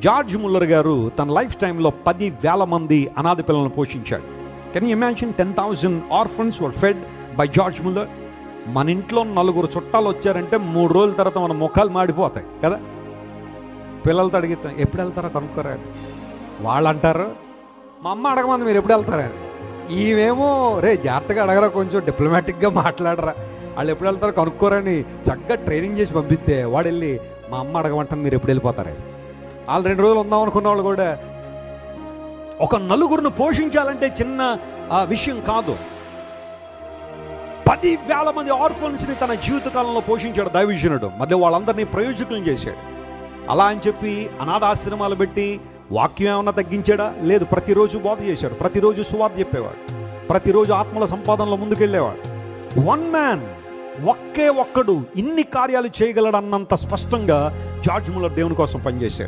George Muller గారు తన life టైంలో 10,000 మంది అనాథ పిల్లలను పోషించాడు. Can you imagine 10,000 orphans were fed by George Muller? మన ఇంట్లో 4 చుట్టాలు వచ్చారంటే 3 రోజుల తర్వాత మన ముఖాలు మాడిపోతాయి కదా. పిల్లలతో అడిగితే ఎప్పుడు వెళ్తారో కనుక్కోరా, వాళ్ళు అంటారు మా అమ్మ అడగమంది మీరు ఎప్పుడు వెళ్తారా. ఈవేమో రే జాగ్రత్తగా అడగరా, కొంచెం డిప్లొమాటిక్గా మాట్లాడరా, వాళ్ళు ఎప్పుడు వెళ్తారో కనుక్కోరని చక్కగా ట్రైనింగ్ చేసి పంపిస్తే వాడు వెళ్ళి మా అమ్మ అడగమంటాను మీరు ఎప్పుడు వెళ్ళిపోతారా. వాళ్ళు 2 రోజులు ఉందాం అనుకున్న వాళ్ళు కూడా ఒక 4 పోషించాలంటే చిన్న విషయం కాదు. 10,000 మంది ఆర్ఫన్స్ని తన జీవితకాలంలో పోషించాడు దైవజనుడు. మళ్ళీ వాళ్ళందరినీ ప్రయోజకులను చేశాడు. అలా అని చెప్పి అనాథాశ్రమాలు పెట్టి వాక్యం ఏమన్నా తగ్గించాడా? లేదు. ప్రతిరోజు బోధ చేశాడు, ప్రతిరోజు సువార్త చెప్పేవాడు, ప్రతిరోజు ఆత్మల సంపాదనలో ముందుకెళ్ళేవాడు. వన్ మ్యాన్, ఒక్కడు ఇన్ని కార్యాలు చేయగలడన్నంత స్పష్టంగా జార్జ్ ముల్లర్ దేవుని కోసం పనిచేశాడు.